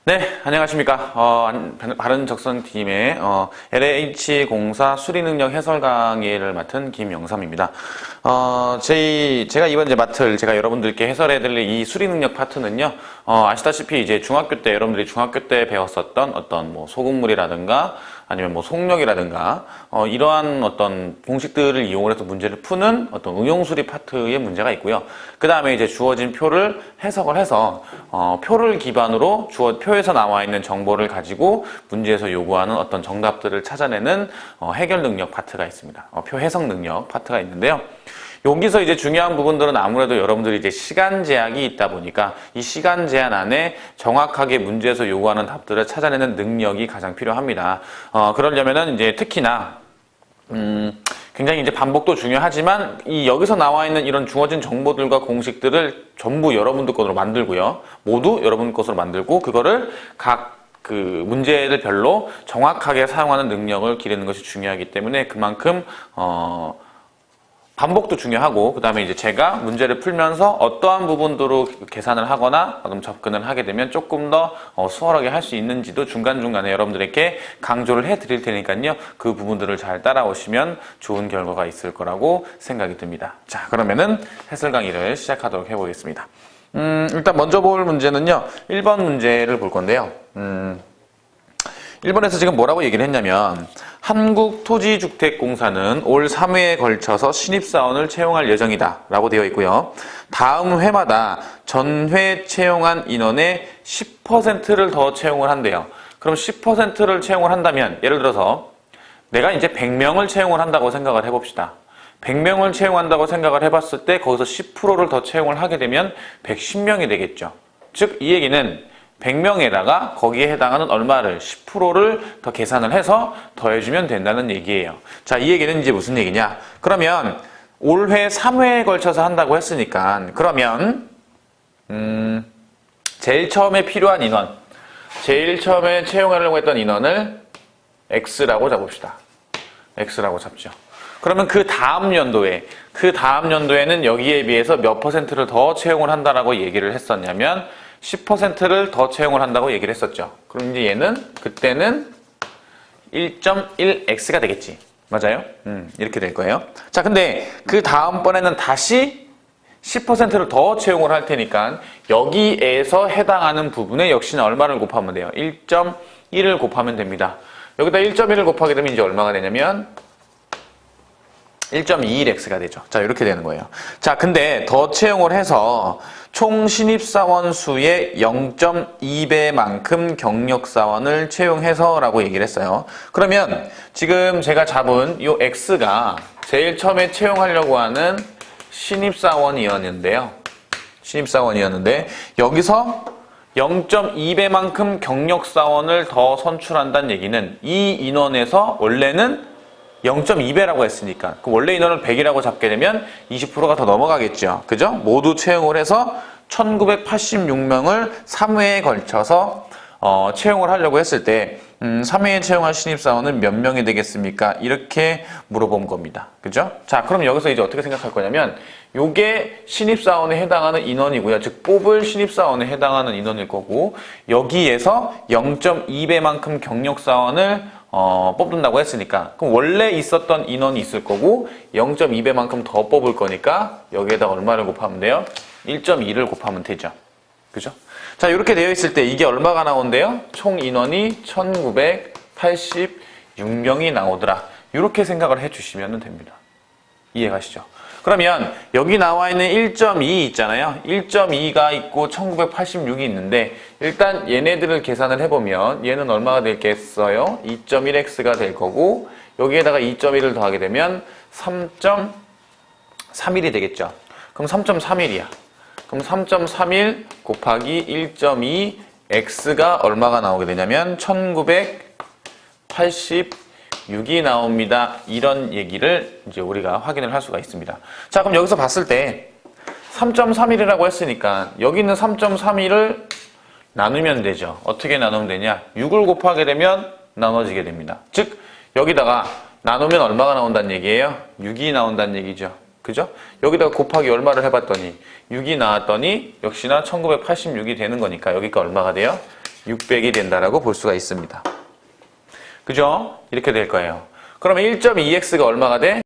네, 안녕하십니까. 바른적선팀의 LH공사 수리능력 해설 강의를 맡은 김영삼입니다. 제가 이번 제가 여러분들께 해설해드릴 이 수리능력 파트는요, 아시다시피 이제 중학교 때, 여러분들이 중학교 때 배웠었던 어떤 뭐 소금물이라든가 아니면 뭐 속력이라든가 이러한 어떤 공식들을 이용을 해서 문제를 푸는 어떤 응용수리 파트의 문제가 있고요. 그 다음에 이제 주어진 표를 해석을 해서 표를 기반으로 표에서 나와 있는 정보를 가지고 문제에서 요구하는 어떤 정답들을 찾아내는 해결 능력 파트가 있습니다. 표 해석 능력 파트가 있는데요. 여기서 이제 중요한 부분들은 아무래도 여러분들이 이제 시간 제약이 있다 보니까 이 시간 제한 안에 정확하게 문제에서 요구하는 답들을 찾아내는 능력이 가장 필요합니다. 그러려면은 이제 특히나 굉장히 이제 반복도 중요하지만 여기서 나와 있는 이런 주어진 정보들과 공식들을 전부 여러분들 것으로 만들고요. 모두 여러분 것으로 만들고 그거를 각 그 문제를 별로 정확하게 사용하는 능력을 기르는 것이 중요하기 때문에 그만큼 반복도 중요하고 그 다음에 이제 제가 문제를 풀면서 어떠한 부분으로 계산을 하거나 접근을 하게 되면 조금 더 수월하게 할 수 있는지도 중간중간에 여러분들에게 강조를 해드릴 테니까요. 그 부분들을 잘 따라오시면 좋은 결과가 있을 거라고 생각이 듭니다. 자, 그러면은 해설 강의를 시작하도록 해보겠습니다. 일단 먼저 볼 문제는요. 1번 문제를 볼 건데요. 1번에서 지금 뭐라고 얘기를 했냐면 한국토지주택공사는 올 3회에 걸쳐서 신입사원을 채용할 예정이다 라고 되어 있고요. 다음 회마다 전회 채용한 인원의 10%를 더 채용을 한대요. 그럼 10%를 채용을 한다면 예를 들어서 내가 이제 100명을 채용을 한다고 생각을 해봅시다. 100명을 채용한다고 생각을 해봤을 때 거기서 10%를 더 채용을 하게 되면 110명이 되겠죠. 즉 이 얘기는 100명에다가 거기에 해당하는 얼마를 10%를 더 계산을 해서 더해주면 된다는 얘기예요. 자, 이 얘기는 이제 무슨 얘기냐? 그러면 올해 3회에 걸쳐서 한다고 했으니까 그러면 제일 처음에 필요한 인원, 제일 처음에 채용하려고 했던 인원을 X라고 잡읍시다. X라고 잡죠. 그러면 그 다음 연도에는 여기에 비해서 몇 %를 더 채용을 한다라고 얘기를 했었냐면 10%를 더 채용을 한다고 얘기를 했었죠. 그럼 이제 얘는 그때는 1.1x가 되겠지. 맞아요? 이렇게 될 거예요. 자, 근데 그 다음번에는 다시 10%를 더 채용을 할 테니까 여기에서 해당하는 부분에 역시나 얼마를 곱하면 돼요? 1.1을 곱하면 됩니다. 여기다 1.1을 곱하게 되면 이제 얼마가 되냐면 1.21x가 되죠. 자, 이렇게 되는 거예요. 자, 근데 더 채용을 해서 총 신입사원 수의 0.2배만큼 경력사원을 채용해서 라고 얘기를 했어요. 그러면 지금 제가 잡은 이 x가 제일 처음에 채용하려고 하는 신입사원이었는데 여기서 0.2배만큼 경력사원을 더 선출한다는 얘기는 이 인원에서 원래는 0.2배라고 했으니까 그럼 원래 인원을 100이라고 잡게 되면 20%가 더 넘어가겠죠. 그죠? 모두 채용을 해서 1986명을 3회에 걸쳐서 채용을 하려고 했을 때 3회에 채용할 신입사원은 몇 명이 되겠습니까? 이렇게 물어본 겁니다. 그죠? 자, 그럼 여기서 이제 어떻게 생각할 거냐면 요게 신입사원에 해당하는 인원이고요. 즉 뽑을 신입사원에 해당하는 인원일 거고 여기에서 0.2배만큼 경력사원을 뽑는다고 했으니까 그럼 원래 있었던 인원이 있을 거고 0.2배만큼 더 뽑을 거니까 여기에다 얼마를 곱하면 돼요? 1.2를 곱하면 되죠. 그죠? 자, 이렇게 되어 있을 때 이게 얼마가 나온대요? 총 인원이 1986명이 나오더라. 이렇게 생각을 해주시면 됩니다. 이해가시죠? 그러면 여기 나와 있는 1.2 있잖아요. 1.2가 있고 1986이 있는데 일단 얘네들을 계산을 해보면 얘는 얼마가 되겠어요? 2.1x가 될 거고 여기에다가 2.1을 더하게 되면 3.31이 되겠죠. 그럼 3.31이야. 그럼 3.31 곱하기 1.2 x가 얼마가 나오게 되냐면 1986이 나옵니다. 이런 얘기를 이제 우리가 확인을 할 수가 있습니다. 자, 그럼 여기서 봤을 때 3.31이라고 했으니까 여기 있는 3.31을 나누면 되죠. 어떻게 나누면 되냐? 6을 곱하게 되면 나눠지게 됩니다. 즉 여기다가 나누면 얼마가 나온다는 얘기예요? 6이 나온다는 얘기죠. 그죠? 여기다가 곱하기 얼마를 해봤더니 6이 나왔더니 역시나 1986이 되는 거니까 여기가 얼마가 돼요? 600이 된다라고 볼 수가 있습니다. 그죠? 이렇게 될 거예요. 그러면 1.2x가 얼마가 돼?